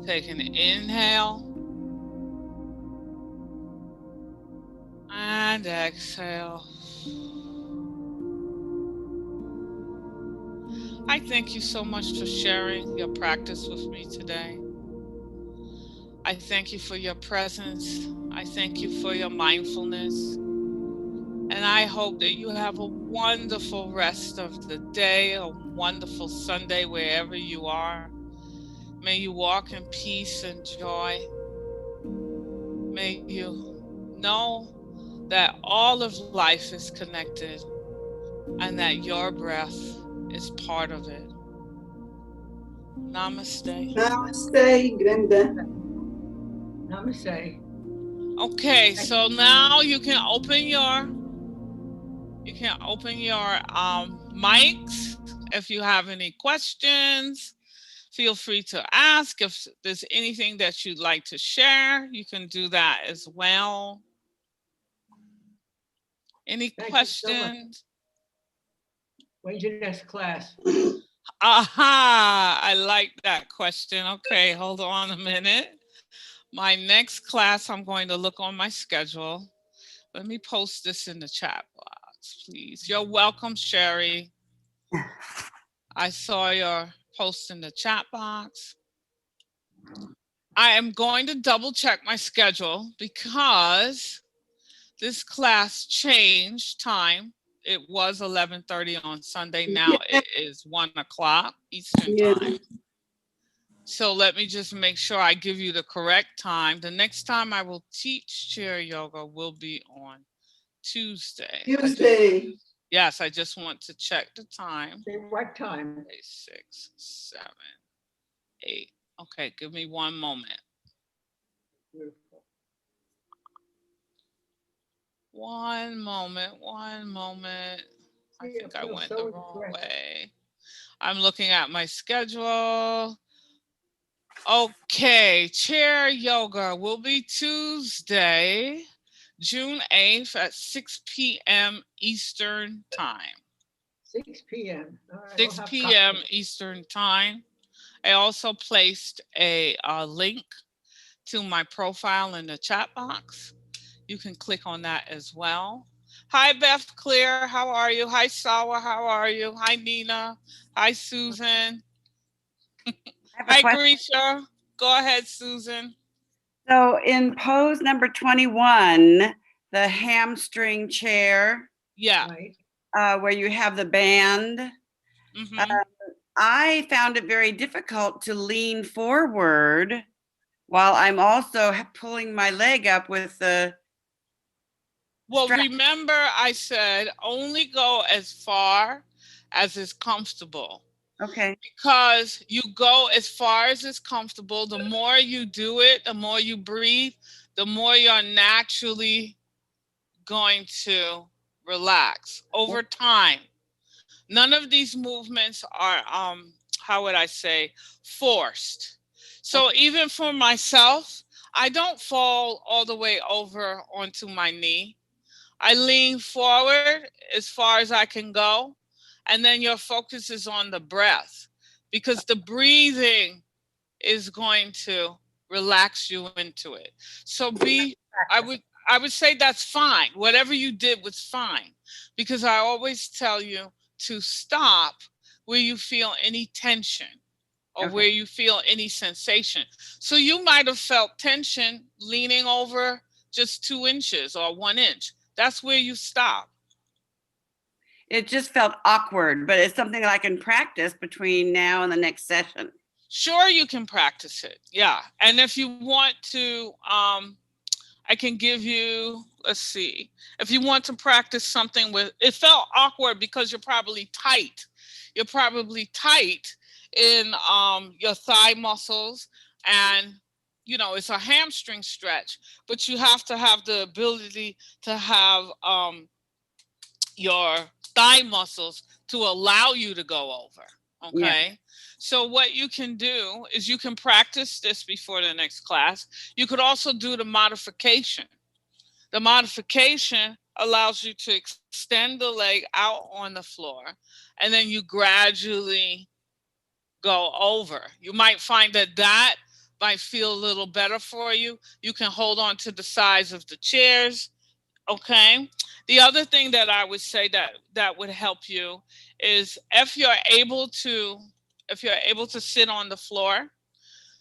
Take an inhale and exhale. I thank you so much for sharing your practice with me today. I thank you for your presence. I thank you for your mindfulness. And I hope that you have a wonderful rest of the day, a wonderful Sunday wherever you are. May you walk in peace and joy. May you know that all of life is connected and that your breath is part of it. Namaste. Namaste, Grenda. Namaste. Okay, so now you can open your mics. If you have any questions, feel free to ask. If there's anything that you'd like to share, you can do that as well. Any questions? When's your next class? Aha, I like that question. Okay, hold on a minute. My next class, I'm going to look on my schedule. Let me post this in the chat box, please. You're welcome, Sherry. I saw your post in the chat box. I am going to double check my schedule because this class changed time. It was 11:30 on Sunday. Now it is 1 o'clock Eastern time. So let me just make sure I give you the correct time. The next time I will teach chair yoga will be on Tuesday. Yes, I just want to check the time. What time? 6, 7, 8. Okay, give me one moment. Beautiful. One moment. I think I went the wrong way. I'm looking at my schedule. Okay, chair yoga will be Tuesday, June 8th at 6 p.m. Eastern time. 6 p.m. All right, 6 p.m. Eastern time. I also placed a link to my profile in the chat box. You can click on that as well. Hi, Beth Clear. How are you? Hi, Sawa. How are you? Hi, Nina. Hi, Susan. Hi, Grisha. Go ahead, Susan. So in pose number 21, the hamstring chair. Yeah. Right. Where you have the band. Mm-hmm. I found it very difficult to lean forward while I'm also pulling my leg up with the Well, remember I said only go as far as is comfortable. Okay. Because you go as far as is comfortable. The more you do it, the more you breathe, the more you're naturally going to relax over time. None of these movements are, how would I say, forced. So even for myself, I don't fall all the way over onto my knee. I lean forward as far as I can go. And then your focus is on the breath because the breathing is going to relax you into it. So I would say that's fine. Whatever you did was fine because I always tell you to stop where you feel any tension or Okay. where you feel any sensation. So you might have felt tension leaning over just 2 inches or 1 inch. That's where you stop. It just felt awkward, but it's something that I can practice between now and the next session. Sure, you can practice it. Yeah. And if you want to, I can give you, let's see, if you want to practice something with, it felt awkward because you're probably tight. You're probably tight in your thigh muscles and, you know, it's a hamstring stretch, but you have to have the ability to have your thigh muscles to allow you to go over. Okay. Yeah. So what you can do is you can practice this before the next class. You could also do the modification. The modification allows you to extend the leg out on the floor and then you gradually go over. You might find that that might feel a little better for you. You can hold on to the sides of the chairs. Okay. The other thing that I would say that would help you is if you're able to sit on the floor,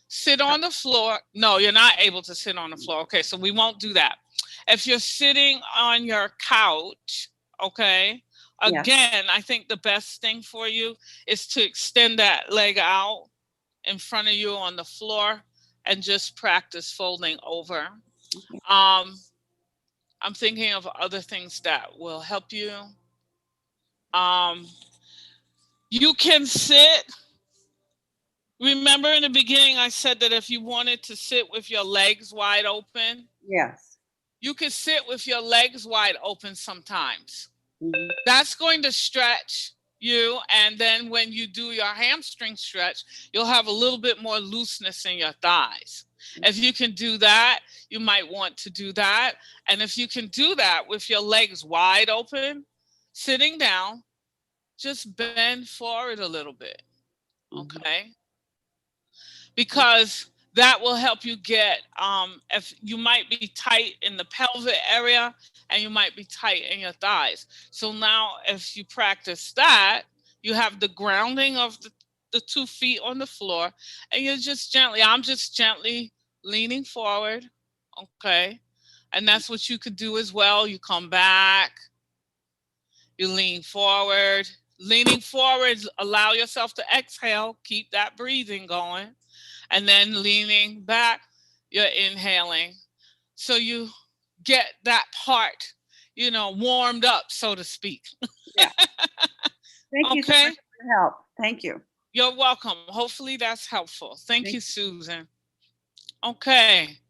sit on the floor. No, you're not able to sit on the floor. Okay, so we won't do that. If you're sitting on your couch, okay, Yeah. again, I think the best thing for you is to extend that leg out in front of you on the floor and just practice folding over. I'm thinking of other things that will help you. You can sit. Remember in the beginning, I said that if you wanted to sit with your legs wide open, Yes. you could sit with your legs wide open sometimes. Mhm. That's going to stretch you. And then when you do your hamstring stretch, you'll have a little bit more looseness in your thighs. If you can do that, you might want to do that. And if you can do that with your legs wide open, sitting down, just bend forward a little bit. Okay. Because that will help you get, if you might be tight in the pelvic area and you might be tight in your thighs. So now if you practice that, you have the grounding of the 2 feet on the floor and you're just gently, I'm just gently leaning forward. Okay. And that's what you could do as well. You come back, you lean forward, leaning forward, allow yourself to exhale, keep that breathing going. And then leaning back, you're inhaling. So you get that part, you know, warmed up, so to speak. Yeah. Thank you so Okay. much for your help. Thank you. You're welcome. Hopefully that's helpful. Thank Thank you, Susan. Okay.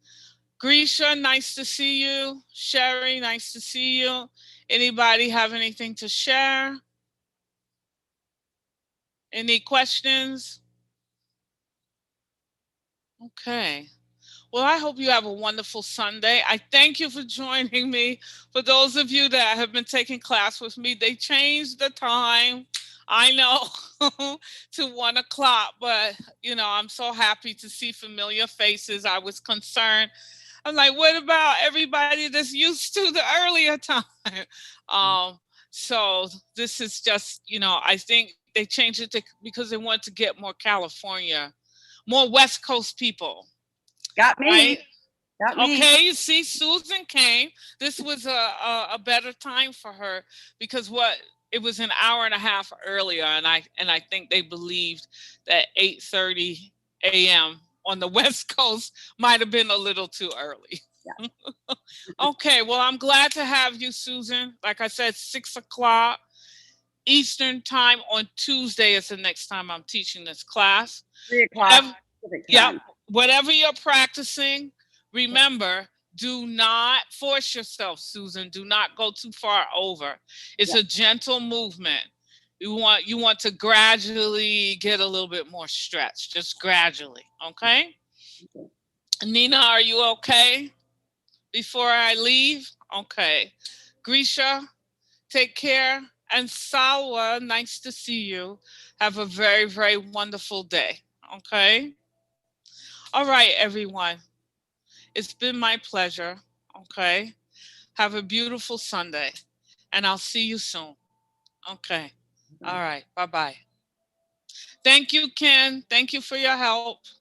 Grisha, nice to see you. Sherry, nice to see you. Anybody have anything to share? Any questions? Okay. Well, I hope you have a wonderful Sunday. I thank you for joining me. For those of you that have been taking class with me, they changed the time, I know, to 1 o'clock, but you know, I'm so happy to see familiar faces. I was concerned. I'm like, what about everybody that's used to the earlier time? So this is just, you know, I think they changed it because they want to get more California, more West Coast people. Got me. Right? Got me. Okay, you see, Susan came. This was a better time for her because it was an hour and a half earlier, and I think they believed that 8:30 a.m. on the West Coast might have been a little too early. Yeah. Okay, well, I'm glad to have you, Susan. Like I said, 6 o'clock Eastern time on Tuesday is the next time I'm teaching this class. 3 o'clock. Pacific Yeah, time. whatever you're practicing, remember, do not force yourself, Susan. Do not go too far over. It's a gentle movement. You want to gradually get a little bit more stretch, just gradually, okay? Nina, are you okay before I leave? Okay. Grisha, take care. And Salwa, nice to see you. Have a very, very wonderful day, okay? All right, everyone. It's been my pleasure, okay? Have a beautiful Sunday, and I'll see you soon. Okay. All right. Bye-bye. Thank you, Ken. Thank you for your help.